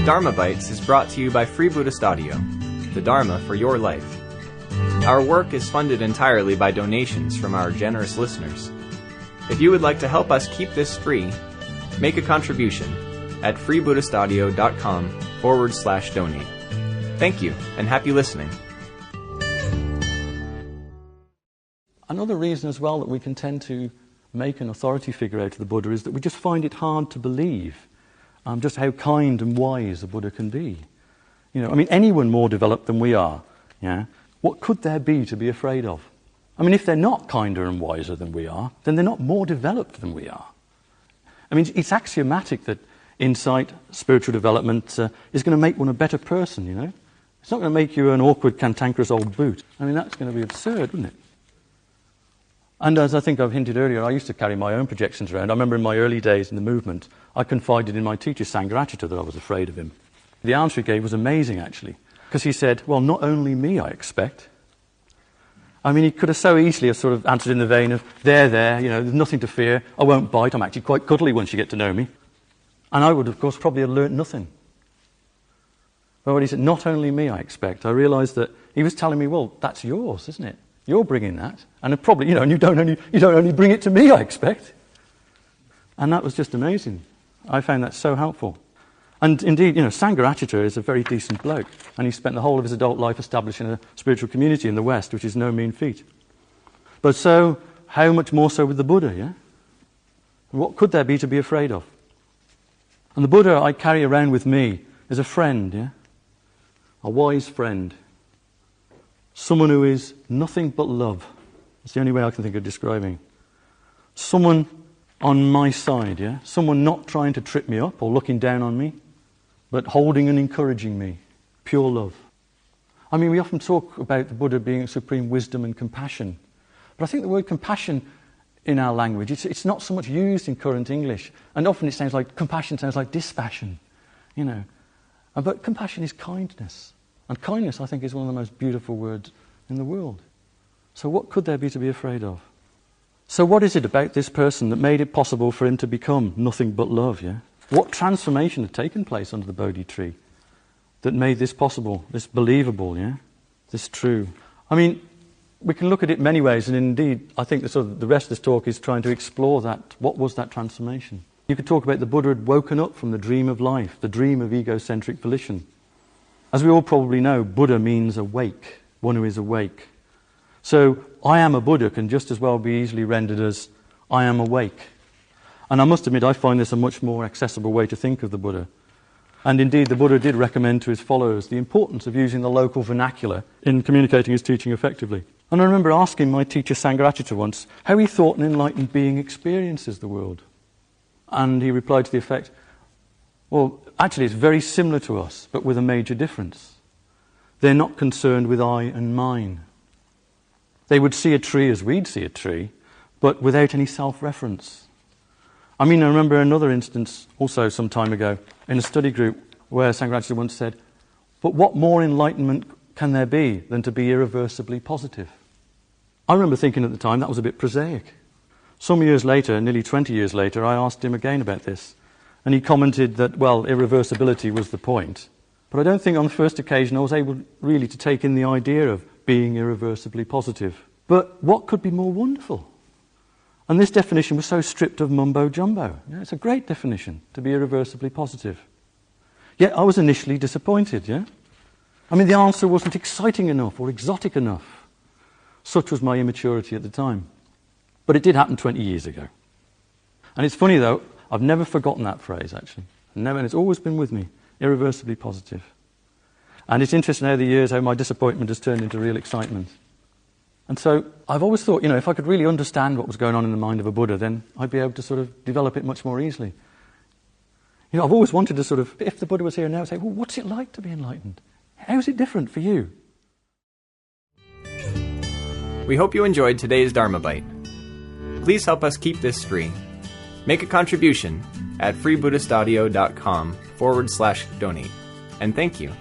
Dharmabytes is brought to you by Free Buddhist Audio, the Dharma for your life. Our work is funded entirely by donations from our generous listeners. If you would like to help us keep this free, make a contribution at freebuddhistaudio.com/donate. Thank you, and happy listening. Another reason as well that we can tend to make an authority figure out of the Buddha is that we just find it hard to believe just how kind and wise a Buddha can be. Anyone more developed than we are, what could there be to be afraid of? If they're not kinder and wiser than we are, then they're not more developed than we are. It's axiomatic that insight, spiritual development is going to make one a better person, It's not going to make you an awkward, cantankerous old boot. That's going to be absurd, wouldn't it? And as I think I've hinted earlier, I used to carry my own projections around. I remember in my early days in the movement, I confided in my teacher, Sangharakshita, that I was afraid of him. The answer he gave was amazing, actually, because he said, well, not only me, I expect. He could have so easily have sort of answered in the vein of, there's nothing to fear, I won't bite, I'm actually quite cuddly once you get to know me. And I would, of course, probably have learnt nothing. But when he said, not only me, I expect, I realised that he was telling me, well, that's yours, isn't it? You're bringing that, and it probably, and you don't only bring it to me, I expect. And that was just amazing. I found that so helpful. And indeed, Sangharakshita is a very decent bloke, and he spent the whole of his adult life establishing a spiritual community in the West, which is no mean feat. But so, how much more so with the Buddha, yeah? What could there be to be afraid of? And the Buddha I carry around with me is a friend, yeah? A wise friend. Someone who is nothing but love. That's the only way I can think of describing. Someone on my side, yeah? Someone not trying to trip me up or looking down on me, but holding and encouraging me. Pure love. We often talk about the Buddha being supreme wisdom and compassion. But I think the word compassion in our language, it's not so much used in current English. And often it sounds like, compassion sounds like dispassion, But compassion is kindness. And kindness, I think, is one of the most beautiful words in the world. So what could there be to be afraid of? So what is it about this person that made it possible for him to become nothing but love, yeah? What transformation had taken place under the Bodhi tree that made this possible, this believable, yeah? This true? We can look at it many ways, and indeed, I think the rest of this talk is trying to explore that. What was that transformation? You could talk about the Buddha had woken up from the dream of life, the dream of egocentric volition. As we all probably know, Buddha means awake, one who is awake. So, I am a Buddha can just as well be easily rendered as, I am awake. And I must admit, I find this a much more accessible way to think of the Buddha. And indeed, the Buddha did recommend to his followers the importance of using the local vernacular in communicating his teaching effectively. And I remember asking my teacher Sangharakshita once how he thought an enlightened being experiences the world. And he replied to the effect, well, actually it's very similar to us, but with a major difference. They're not concerned with I and mine. They would see a tree as we'd see a tree, but without any self-reference. I remember another instance, also some time ago, in a study group, where Sangharakshita once said, but what more enlightenment can there be than to be irreversibly positive? I remember thinking at the time that was a bit prosaic. Some years later, nearly 20 years later, I asked him again about this. And he commented that, well, irreversibility was the point. But I don't think on the first occasion I was able really to take in the idea of being irreversibly positive. But what could be more wonderful? And this definition was so stripped of mumbo-jumbo. It's a great definition, to be irreversibly positive. Yet I was initially disappointed, yeah? The answer wasn't exciting enough or exotic enough. Such was my immaturity at the time. But it did happen 20 years ago. And it's funny, though, I've never forgotten that phrase, actually. And it's always been with me, irreversibly positive. And it's interesting how the years, how my disappointment has turned into real excitement. And so I've always thought, if I could really understand what was going on in the mind of a Buddha, then I'd be able to sort of develop it much more easily. I've always wanted to sort of, if the Buddha was here now, say, well, what's it like to be enlightened? How is it different for you? We hope you enjoyed today's Dharmabyte. Please help us keep this free. Make a contribution at freebuddhistaudio.com/donate. And thank you.